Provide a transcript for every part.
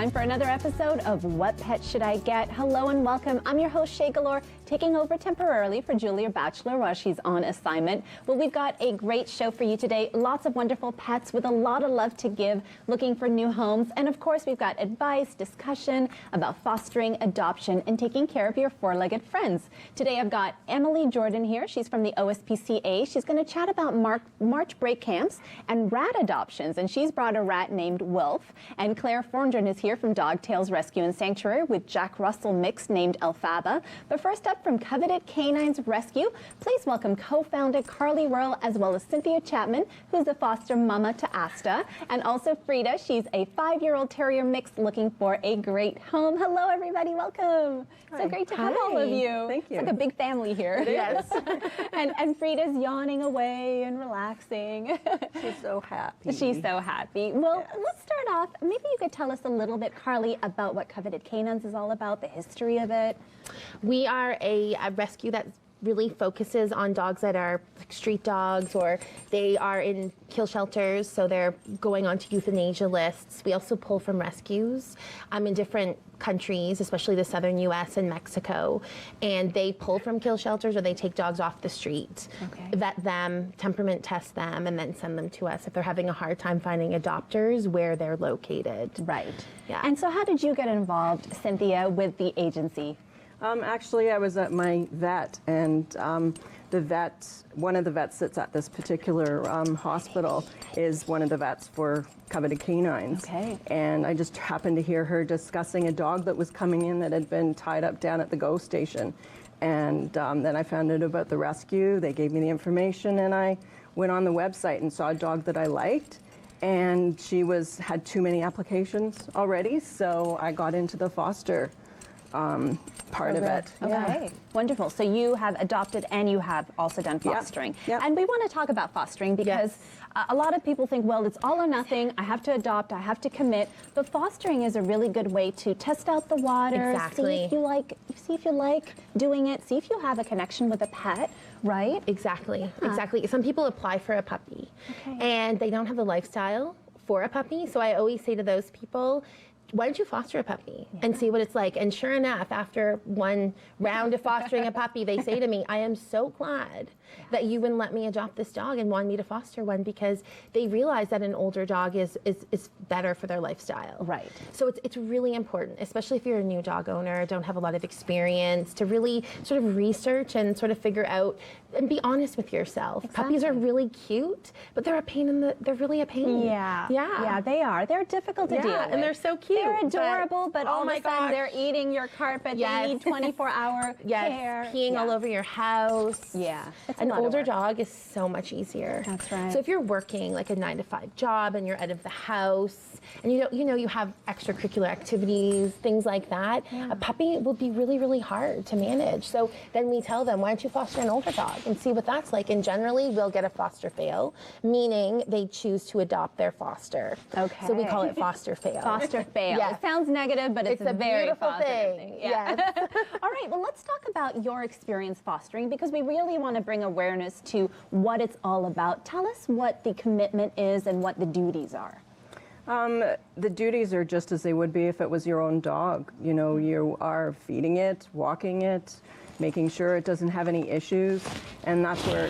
time for another episode of What Pet Should I Get? Hello and welcome. I'm your host, Shay Galore, taking over temporarily for Julia Batchelor while she's on assignment. Well, we've got a great show for you today. Lots of wonderful pets with a lot of love to give, looking for new homes. And of course, we've got advice, discussion about fostering, adoption, and taking care of your four-legged friends. Today, I've got Emily Jordan here. She's from the OSPCA. She's going to chat about March break camps and rat adoptions. And she's brought a rat named Wilf. And Claire Forndren is here from Dog Tales Rescue and Sanctuary with Jack Russell mix named Elphaba. But first up from Coveted Canines Rescue, please welcome co-founder Carly Whirl as well as Cynthia Chapman, who's the foster mama to Asta, and also Frida. She's a 5-year-old terrier mix looking for a great home. Hello, everybody. Welcome. Hi. So great to have all of you. Thank you. It's like a big family here. Yes. and Frida's yawning away and relaxing. She's so happy. She's so happy. Well, Yes. let's start off. Maybe you could tell us a little bit, Carly, about what Coveted Canines is all about, the history of it. We are a rescue that really focuses on dogs that are like street dogs, or they are in kill shelters, so they're going onto euthanasia lists. We also pull from rescues in different countries, especially the southern U.S. and Mexico, and they pull from kill shelters or they take dogs off the street, vet them, temperament test them, and then send them to us if they're having a hard time finding adopters where they're located. Right. Yeah. And so how did you get involved, Cynthia, with the agency? Actually, I was at my vet, and the vet, one of the vets that's at this particular hospital is one of the vets for Coveted Canines. Okay. And I just happened to hear her discussing a dog that was coming in that had been tied up down at the GO station. And then I found out about the rescue. They gave me the information, and I went on the website and saw a dog that I liked. And she had too many applications already, so I got into the foster part of it. Okay, wonderful. So you have adopted and you have also done fostering. Yep. And we want to talk about fostering because a lot of people think, well, it's all or nothing. I have to adopt, I have to commit. But fostering is a really good way to test out the water, Exactly. see if you like doing it, see if you have a connection with a pet, right? Exactly. Some people apply for a puppy and they don't have the lifestyle for a puppy. So I always say to those people, why don't you foster a puppy and see what it's like? And sure enough, after one round of fostering a puppy, they say to me, I am so glad that you wouldn't let me adopt this dog and wanted me to foster one, because they realize that an older dog is better for their lifestyle. Right. So it's really important, especially if you're a new dog owner, don't have a lot of experience, to really sort of research and sort of figure out and be honest with yourself. Exactly. Puppies are really cute, but they're really a pain. Yeah, they are. They're difficult to deal with. And they're so cute. They're adorable, but all of a sudden gosh. they're eating your carpet. They need 24-hour care. Peeing all over your house. Yeah. It's a An lot of older work. dog is so much easier. That's right. So if you're working like a 9-to-5 job and you're out of the house and you have extracurricular activities, things like that, a puppy will be really, really hard to manage. So then we tell them, why don't you foster an older dog and see what that's like? And generally we'll get a foster fail, meaning they choose to adopt their foster. Okay. So we call it foster fail. Foster fail. Yes. It sounds negative, but it's a very beautiful positive thing. Yeah. Yes. All right, well, let's talk about your experience fostering, because we really want to bring awareness to what it's all about. Tell us what the commitment is and what the duties are. The duties are just as they would be if it was your own dog. You know, you are feeding it, walking it, making sure it doesn't have any issues, and that's where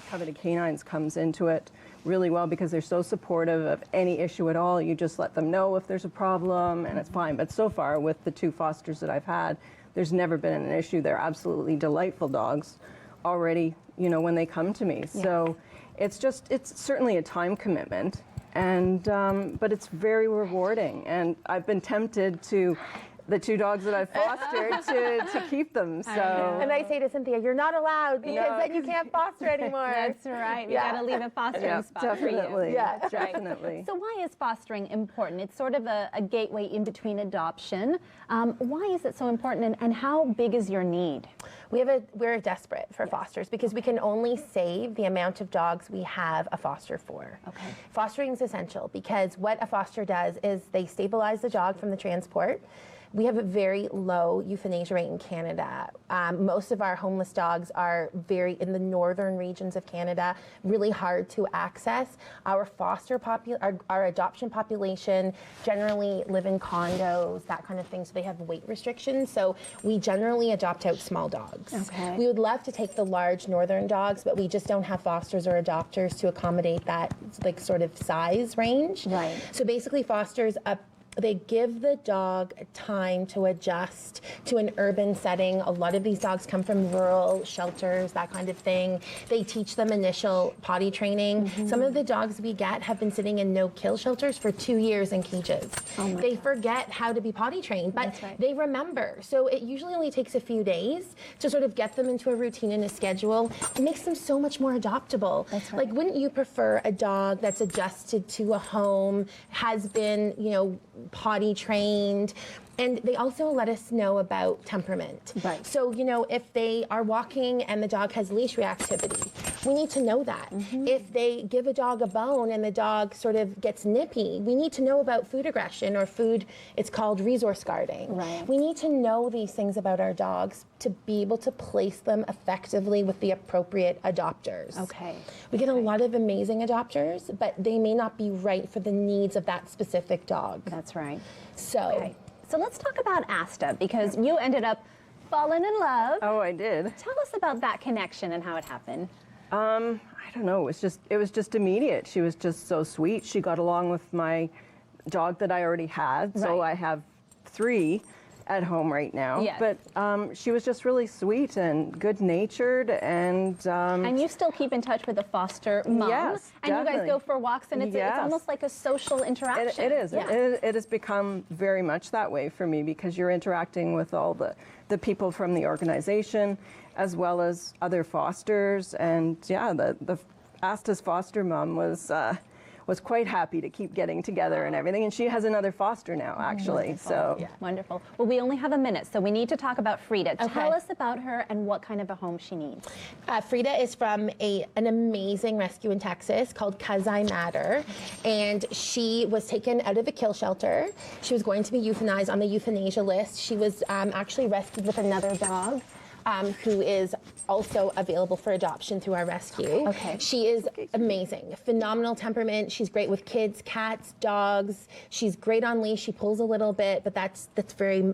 Coveted Canines comes into it really well, because they're so supportive of any issue at all. You just let them know if there's a problem and it's fine. But so far with the 2 fosters that I've had, there's never been an issue. They're absolutely delightful dogs already, when they come to me. Yes. So it's certainly a time commitment, and but it's very rewarding. And I've been tempted to, the 2 dogs that I've fostered, to keep them. So. And I say to Cynthia, you're not allowed, because then you can't foster anymore. That's right. You got to leave a fostering spot for you. Definitely. Yeah. That's right. Definitely. So why is fostering important? It's sort of a gateway in between adoption. Why is it so important, and how big is your need? We're desperate for fosters, because we can only save the amount of dogs we have a foster for. Okay. Fostering is essential, because what a foster does is they stabilize the dog from the transport. we have a very low euthanasia rate in Canada. Most of our homeless dogs are very in the northern regions of Canada, really hard to access. Our our adoption population generally live in condos, that kind of thing, so they have weight restrictions. So we generally adopt out small dogs. Okay. We would love to take the large northern dogs, but we just don't have fosters or adopters to accommodate that like sort of size range. Right. So basically fosters they give the dog time to adjust to an urban setting. A lot of these dogs come from rural shelters, that kind of thing. They teach them initial potty training. Some of the dogs we get have been sitting in no-kill shelters for 2 years in cages. They forget how to be potty trained, but they remember. So it usually only takes a few days to sort of get them into a routine and a schedule. It makes them so much more adoptable. That's right. Like, wouldn't you prefer a dog that's adjusted to a home, has been, potty trained? And they also let us know about temperament. Right. So, if they are walking and the dog has leash reactivity, we need to know that. If they give a dog a bone and the dog sort of gets nippy, we need to know about food aggression or it's called resource guarding. Right. We need to know these things about our dogs to be able to place them effectively with the appropriate adopters. Okay. We get a lot of amazing adopters, but they may not be right for the needs of that specific dog. That's right. So. Okay. So let's talk about Asta, because you ended up falling in love. Oh, I did. Tell us about that connection and how it happened. I don't know. It was just immediate. She was just so sweet. She got along with my dog that I already had. So Right. I have 3 at home right now. Yes. But she was just really sweet and good-natured, and you still keep in touch with the foster mom. Yes, and you guys definitely. go for walks, and it's Yes. almost like a social interaction. It is. Yeah. It has become very much that way for me, because you're interacting with all the people from the organization, as well as other fosters. And yeah, the Asta's foster mom was quite happy to keep getting together and everything. And she has another foster now, actually. Wonderful. So Yeah. Wonderful. Well, we only have a minute, so we need to talk about Frida. Okay. Tell us about her and what kind of a home she needs. Frida is from an amazing rescue in Texas called 'Cause I Matter, and she was taken out of a kill shelter. She was going to be euthanized on the euthanasia list. She was actually rescued with another dog. Who is also available for adoption through our rescue. Okay. She is amazing, phenomenal temperament. She's great with kids, cats, dogs. She's great on leash. She pulls a little bit, but that's very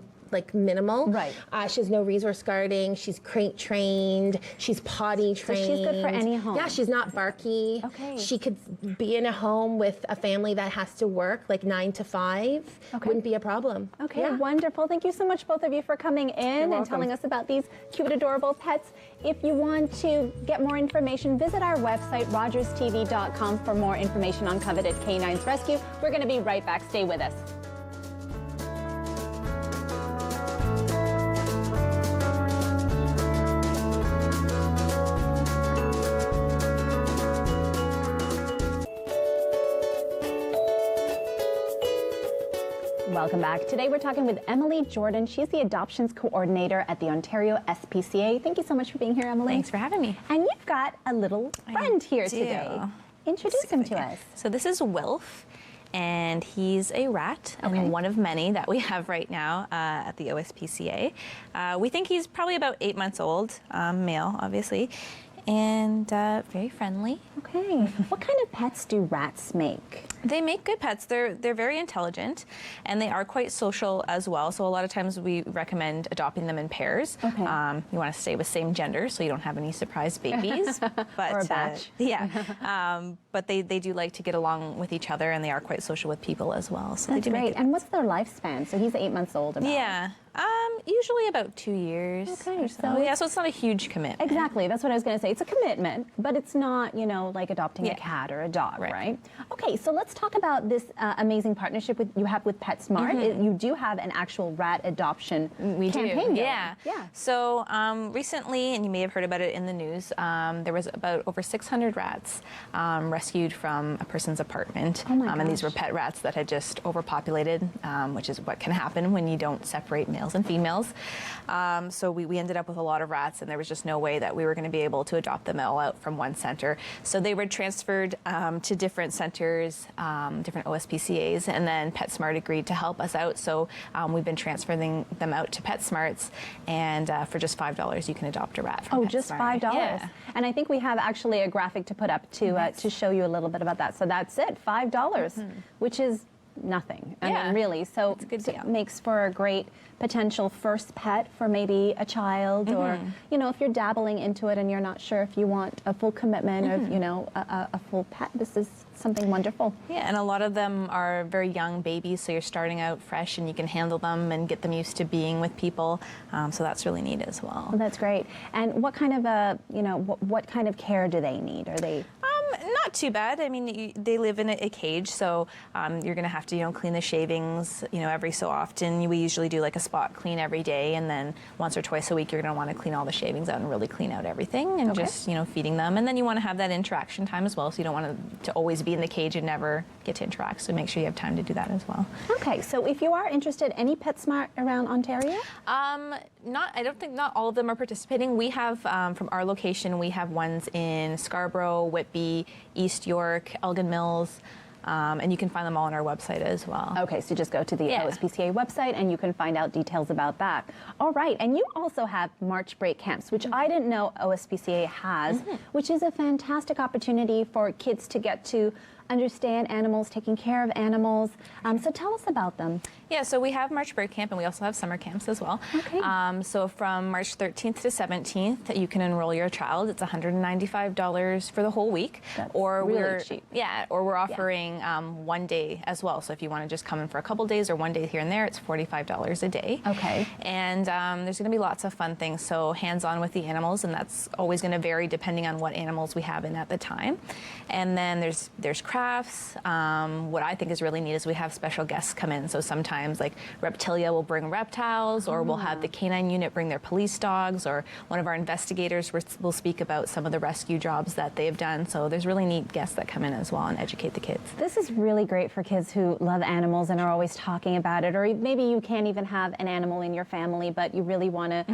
minimal. Right. She has no resource guarding. She's crate trained. She's potty So trained. she's good for any home. Yeah, she's not barky. Okay. She could be in a home with a family that has to work 9 to 5. Okay. Wouldn't be a problem. Okay, Yeah. wonderful. Thank you so much, both of you, for coming in and welcome. telling us about these cute, adorable pets. If you want to get more information, visit our website, rogerstv.com, for more information on coveted canines rescue. We're going to be right back. Stay with us. Welcome back. Today we're talking with Emily Jordan. She's the adoptions coordinator at the Ontario SPCA. Thank you so much for being here, Emily. Thanks for having me. And you've got a little friend here do. today. Introduce him to us. So this is Wilf, and he's a rat, Okay. and one of many that we have right now at the OSPCA. We think he's probably about 8 months old, male, obviously, and very friendly. Okay. What kind of pets do rats make? They make good pets. They're very intelligent, and they are quite social as well. So a lot of times we recommend adopting them in pairs. Okay. You want to stay with same gender so you don't have any surprise babies. But, Or a batch. Yeah. But they do like to get along with each other, and they are quite social with people as well. So That's they do make great. good And pets. what's their lifespan? So he's 8 months old. About. Yeah. Usually about 2 years. Okay, or so yeah, so it's not a huge commitment. Exactly. That's what I was going to say. It's a commitment, but it's not, like adopting a Yeah. cat or a dog, right? Right. Okay, so let's talk about this amazing partnership you have with PetSmart. You do have an actual rat adoption We campaign do, going. yeah. Yeah. So recently, and you may have heard about it in the news, there was about over 600 rats rescued from a person's apartment. Oh my And these were gosh. pet rats that had just overpopulated, which is what can happen when you don't separate males and females. So we ended up with a lot of rats, and there was just no way that we were going to be able to adopt them all out from one center. So they were transferred to different centers different OSPCA's, and then PetSmart agreed to help us out. So we've been transferring them out to PetSmarts, and for just $5 you can adopt a rat from PetSmart. Just $5. Yeah. And I think we have actually a graphic to put up to show you a little bit about that. So that's it, $5, which is nothing. I mean, really. So it's a good deal. It makes for a great potential first pet for maybe a child, or if you're dabbling into it and you're not sure if you want a full commitment of a full pet, this is something wonderful. Yeah, and a lot of them are very young babies, so you're starting out fresh and you can handle them and get them used to being with people. So that's really neat as well. Well, that's great. And what kind of what kind of care do they need? Are they not too bad. I mean, they live in a cage, so you're going to have to, clean the shavings, every so often. We usually do like a spot clean every day, and then once or twice a week, you're going to want to clean all the shavings out and really clean out everything, and just, feeding them. And then you want to have that interaction time as well, so you don't want to always be in the cage and never get to interact. So make sure you have time to do that as well. Okay, so if you are interested, any PetSmart around Ontario? I don't think not all of them are participating. We have, from our location, we have ones in Scarborough, Whitby, East York, Elgin Mills, and you can find them all on our website as well. Okay, so just go to the OSPCA website and you can find out details about that. All right, and you also have March break camps, which I didn't know OSPCA has, which is a fantastic opportunity for kids to get to understand animals, taking care of animals. So tell us about them. Yeah, so we have March Bird Camp, and we also have summer camps as well. Okay. So from March 13th to 17th, you can enroll your child. It's $195 for the whole week. That's or really we're cheap. Yeah, or we're offering 1 day as well. So if you want to just come in for a couple days or 1 day here and there, it's $45 a day. Okay. And there's going to be lots of fun things. So hands-on with the animals, and that's always going to vary depending on what animals we have in at the time. And then there's crafts. What I think is really neat is we have special guests come in. So sometimes like Reptilia will bring reptiles, or we'll have the canine unit bring their police dogs, or one of our investigators will speak about some of the rescue jobs that they've done. So there's really neat guests that come in as well and educate the kids. This is really great for kids who love animals and are always talking about it, or maybe you can't even have an animal in your family, but you really want to,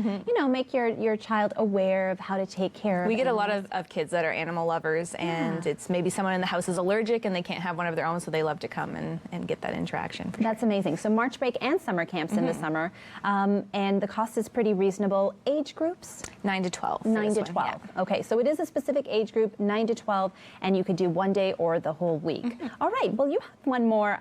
make your child aware of how to take care of We get a animals. lot of kids that are animal lovers, and it's maybe someone in the house is allergic and they can't have one of their own, so they love to come and get that interaction. That's amazing. So March break and summer camps in the summer, and the cost is pretty reasonable. Age groups? 9 to 12. 9 to 12. Okay, so it is a specific age group, 9 to 12, and you could do 1 day or the whole week. All right. Well, you have one more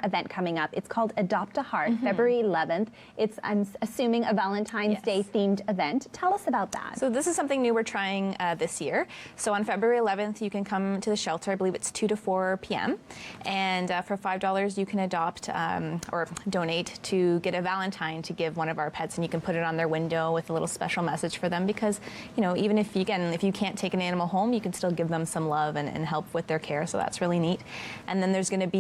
event coming up. It's called Adopt a Heart, February 11th. It's, I'm assuming, a Valentine's Day themed event. Tell us about that. So this is something new we're trying this year. So on February 11th, you can come to the shelter. I believe it's 2 to 4 p.m. And for $5, you can adopt or donate to get a Valentine to give one of our pets, and you can put it on their window with a little special message for them, because even if you can't take an animal home, you can still give them some love and help with their care. So that's really neat. And then there's going to be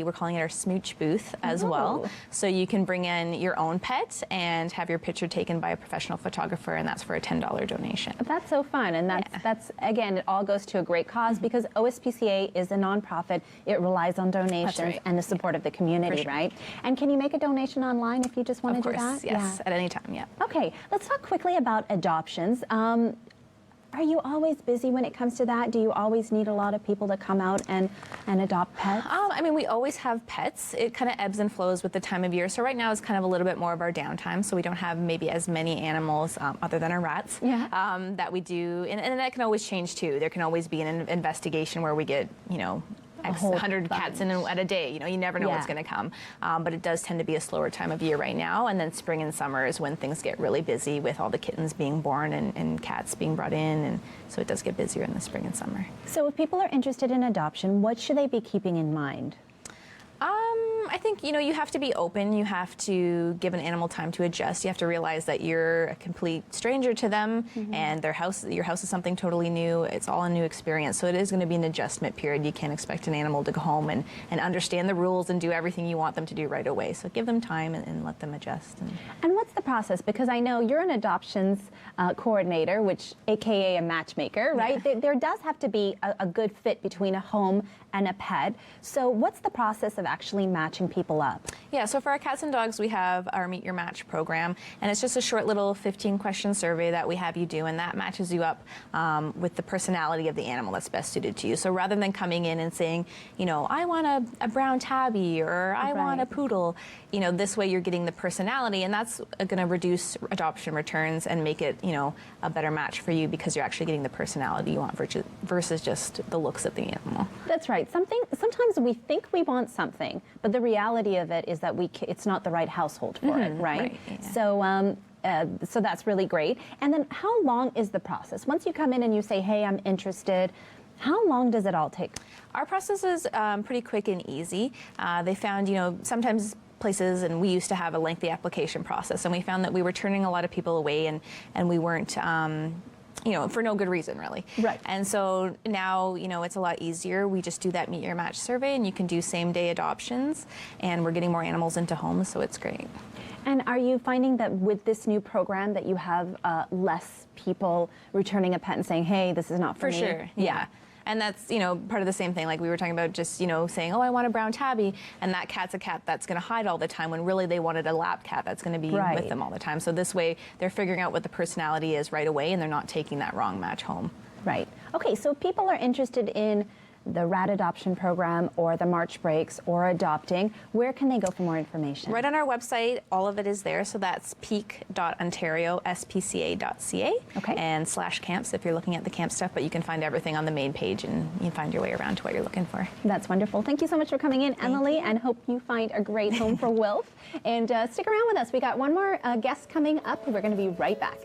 we're calling it our smooch booth as well. So you can bring in your own pet and have your picture taken by a professional photographer, and that's for a $10 donation. That's so fun, and that's again, it all goes to a great cause, because OSPCA is a nonprofit. It relies on donations and the support of the community, right? And can you make a donation online if you just want to do that? Yes, at any time, yeah. Okay, let's talk quickly about adoptions. Are you always busy when it comes to that? Do you always need a lot of people to come out and adopt pets? I mean, we always have pets. It kind of ebbs and flows with the time of year. So right now is kind of a little bit more of our downtime. So we don't have maybe as many animals other than our rats that we do. And that can always change too. There can always be an investigation where we get, X 100 cats in at a day. You never know what's going to come. But it does tend to be a slower time of year right now. And then spring and summer is when things get really busy with all the kittens being born and cats being brought in. And so it does get busier in the spring and summer. So if people are interested in adoption, what should they be keeping in mind? I think, you have to be open. You have to give an animal time to adjust. You have to realize that you're a complete stranger to them, and your house is something totally new. It's all a new experience. So it is going to be an adjustment period. You can't expect an animal to go home and understand the rules and do everything you want them to do right away. So give them time and let them adjust. And what's the process? Because I know you're an adoptions coordinator, which AKA a matchmaker, right? There does have to be a good fit between a home and a pet. So what's the process of actually matching matching people up? Yeah, so for our cats and dogs, we have our Meet Your Match program, and it's just a short little 15-question survey that we have you do, and that matches you up with the personality of the animal that's best suited to you. So rather than coming in and saying, you know, I want a brown tabby or I want a poodle, you know, this way you're getting the personality, and that's going to reduce adoption returns and make it, you know, a better match for you because you're actually getting the personality you want versus just the looks of the animal. That's right. Sometimes we think we want something, but the reality of it is that it's not the right household for it, right? Yeah. So that's really great. And then how long is the process? Once you come in and you say, hey, I'm interested, how long does it all take? Our process is pretty quick and easy. They found, you know, sometimes places, and we used to have a lengthy application process, and we found that we were turning a lot of people away, and we weren't, you know, for no good reason, really. Right. And so now, you know, it's a lot easier. We just do that Meet Your Match survey, and you can do same-day adoptions, and we're getting more animals into homes, so it's great. And are you finding that with this new program that you have less people returning a pet and saying, hey, this is not for me? For sure, yeah. And that's, you know, part of the same thing, like we were talking about, just, you know, saying, oh, I want a brown tabby, and that cat's a cat that's going to hide all the time, when really they wanted a lap cat that's going to be with them all the time. So this way, they're figuring out what the personality is right away, and they're not taking that wrong match home. Right. Okay, so if people are interested in the rat adoption program or the March breaks or adopting, where can they go for more information? Right on our website, all of it is there. So that's peak.ontario, spca.ca, and /camps if you're looking at the camp stuff, but you can find everything on the main page and you can find your way around to what you're looking for. That's wonderful. Thank you so much for coming in, Emily, and hope you find a great home for Wilf. And stick around with us. We got one more guest coming up. We're going to be right back.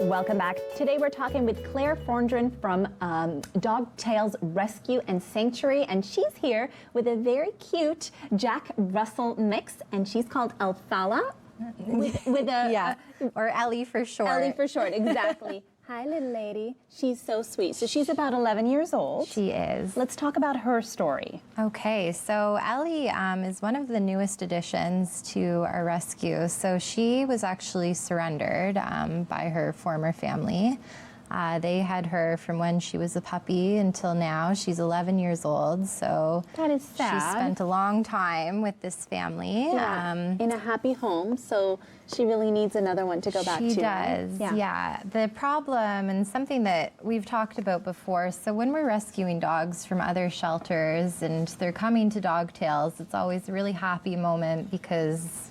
Welcome back. Today we're talking with Claire Fondren from Dog Tales Rescue and Sanctuary, and she's here with a very cute Jack Russell mix, and she's called Alfala. With a or Ellie for short. Ellie for short, exactly. Hi, little lady. She's so sweet. So she's about 11 years old. She is. Let's talk about her story. Okay, so Ellie is one of the newest additions to our rescue. So she was actually surrendered by her former family. They had her from when she was a puppy until now. She's 11 years old, so that is sad. She spent a long time with this family. Yeah, in a happy home, so she really needs another one to go back to. She does, yeah. The problem, and something that we've talked about before, so when we're rescuing dogs from other shelters and they're coming to Dog Tales, it's always a really happy moment because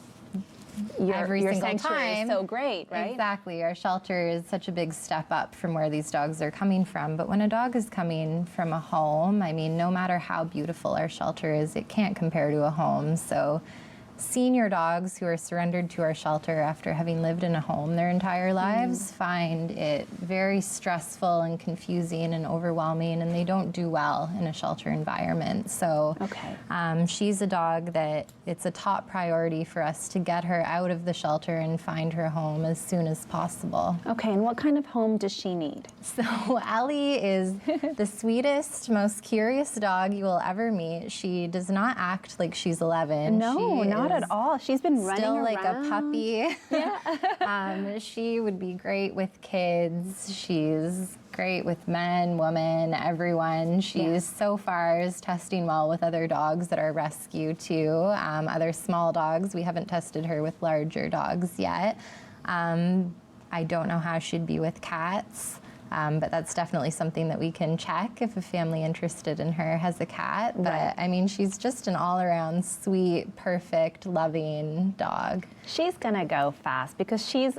every your single sanctuary time. is so great, right? Exactly. Our shelter is such a big step up from where these dogs are coming from. But when a dog is coming from a home, I mean, no matter how beautiful our shelter is, it can't compare to a home. So senior dogs who are surrendered to our shelter after having lived in a home their entire lives find it very stressful and confusing and overwhelming, and they don't do well in a shelter environment. So she's a dog that it's a top priority for us to get her out of the shelter and find her home as soon as possible. Okay, and what kind of home does she need? So Ellie is the sweetest, most curious dog you will ever meet. She does not act like she's 11. No, not at all. She's been running still around. like a puppy. Yeah. She would be great with kids. She's great with men, women, everyone. She's so far is testing well with other dogs that are rescue too. Other small dogs. We haven't tested her with larger dogs yet. I don't know how she'd be with cats. But that's definitely something that we can check if a family interested in her has a cat. But I mean, she's just an all-around sweet, perfect, loving dog. She's gonna go fast because she's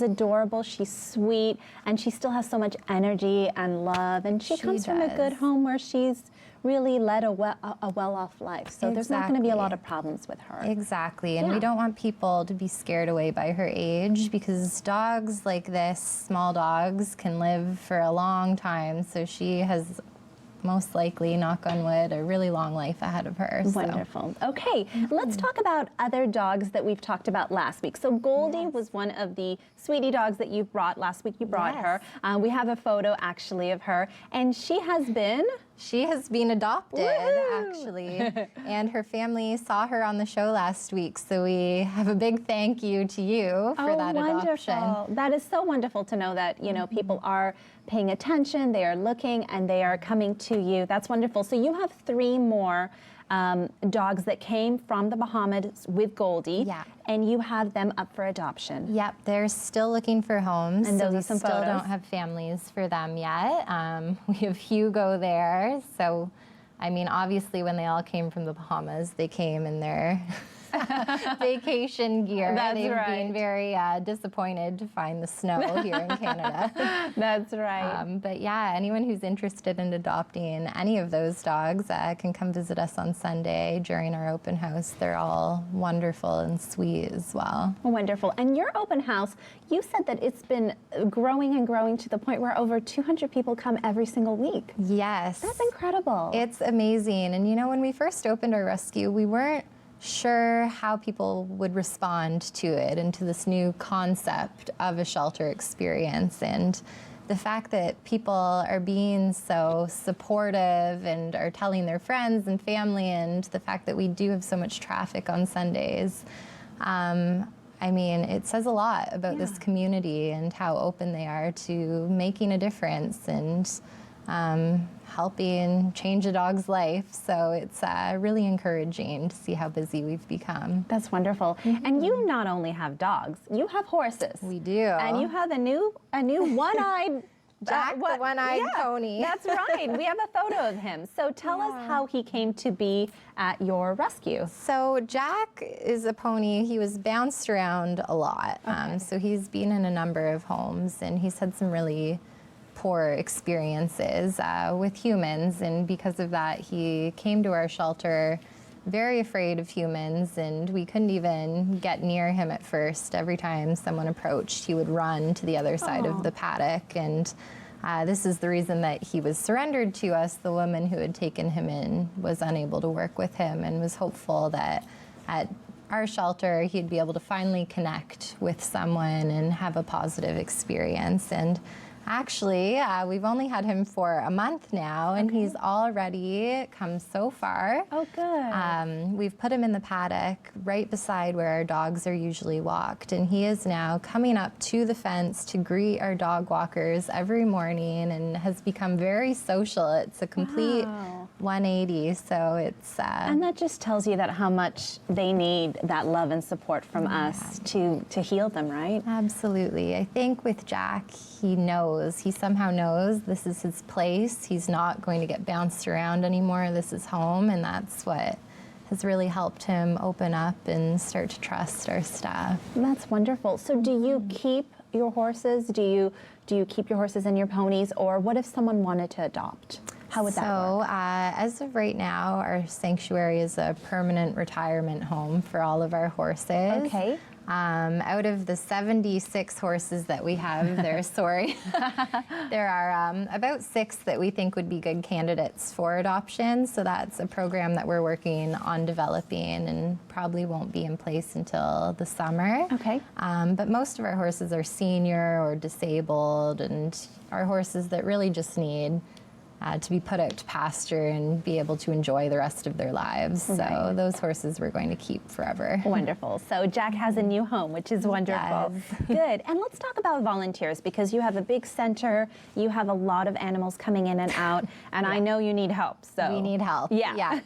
adorable, she's sweet, and she still has so much energy and love. And she comes from a good home where she's really led a well-off life. So there's not going to be a lot of problems with her. Exactly. And we don't want people to be scared away by her age because dogs like this, small dogs, can live for a long time. So she has most likely, knock on wood, a really long life ahead of her. So. Wonderful. Okay, let's talk about other dogs that we've talked about last week. So Goldie was one of the sweetie dogs that you brought last week. You brought her. We have a photo actually of her, and she has been adopted, Woo-hoo! actually, and her family saw her on the show last week. So we have a big thank you to you for that wonderful. adoption. That is so wonderful to know that, you know, people are paying attention, they are looking, and they are coming to you. That's wonderful. So you have 3 more dogs that came from the Bahamas with Goldie, Yeah. and you have them up for adoption. Yep, they're still looking for homes. And so those we are some still photos. don't have families for them yet. We have Hugo there. So, I mean, obviously when they all came from the Bahamas, they came in their vacation gear. That's They've right. been very disappointed to find the snow here in Canada. That's right. But yeah, anyone who's interested in adopting any of those dogs can come visit us on Sunday during our open house. They're all wonderful and sweet as well. Wonderful. And your open house, you said that it's been growing and growing to the point where over 200 people come every single week. Yes. That's incredible. It's amazing. And you know, when we first opened our rescue, we weren't sure how people would respond to it and to this new concept of a shelter experience. And the fact that people are being so supportive and are telling their friends and family, and the fact that we do have so much traffic on Sundays, I mean, it says a lot about this community and how open they are to making a difference and helping change a dog's life. So it's really encouraging to see how busy we've become. That's wonderful. And you not only have dogs, you have horses. We do. And you have a new one-eyed Jack, the one-eyed pony. That's right. We have a photo of him. So tell us how he came to be at your rescue. So Jack is a pony. He was bounced around a lot. So he's been in a number of homes, and he's had some really poor experiences with humans, and because of that he came to our shelter very afraid of humans, and we couldn't even get near him at first. Every time someone approached, he would run to the other side of the paddock, and this is the reason that he was surrendered to us. The woman who had taken him in was unable to work with him and was hopeful that at our shelter he'd be able to finally connect with someone and have a positive experience. And actually, we've only had him for a month now, and he's already come so far. Oh, good. We've put him in the paddock right beside where our dogs are usually walked, and he is now coming up to the fence to greet our dog walkers every morning and has become very social. It's a complete 180, so it's... and that just tells you that how much they need that love and support from us to heal them, right? Absolutely. I think with Jack, he somehow knows this is his place. He's not going to get bounced around anymore. This is home, and that's what has really helped him open up and start to trust our staff. That's wonderful. So do you keep your horses? Do you keep your horses and your ponies, or what if someone wanted to adopt? How would that work? So as of right now, our sanctuary is a permanent retirement home for all of our horses. Okay. Out of the 76 horses that we have, there are about 6 that we think would be good candidates for adoption. So that's a program that we're working on developing and probably won't be in place until the summer. Okay. But most of our horses are senior or disabled, and are horses that really just need to be put out to pasture and be able to enjoy the rest of their lives. So those horses we're going to keep forever. Wonderful. So Jack has a new home, which is wonderful. Good. And let's talk about volunteers, because you have a big center, you have a lot of animals coming in and out, and I know you need help. So We need help. Yeah.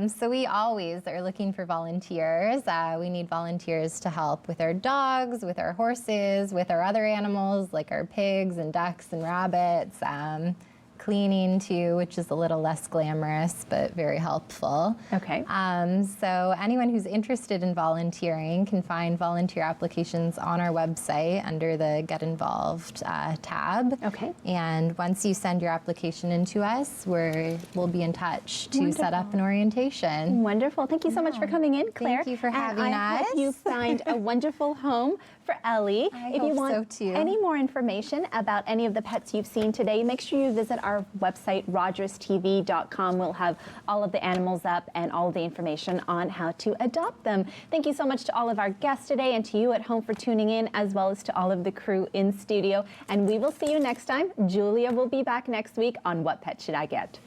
So we always are looking for volunteers. We need volunteers to help with our dogs, with our horses, with our other animals like our pigs and ducks and rabbits. Cleaning too, which is a little less glamorous but very helpful. Okay. So anyone who's interested in volunteering can find volunteer applications on our website under the Get Involved tab. Okay. And once you send your application in to us, we'll be in touch to set up an orientation. Wonderful. Thank you so much for coming in, Claire. Thank you for having and I us. hope you find a wonderful home for Ellie. I if you hope want so, too. any more information about any of the pets you've seen today, make sure you visit our our website, rogerstv.com. We'll have all of the animals up and all the information on how to adopt them. Thank you so much to all of our guests today and to you at home for tuning in, as well as to all of the crew in studio. And we will see you next time. Julia will be back next week on What Pet Should I Get?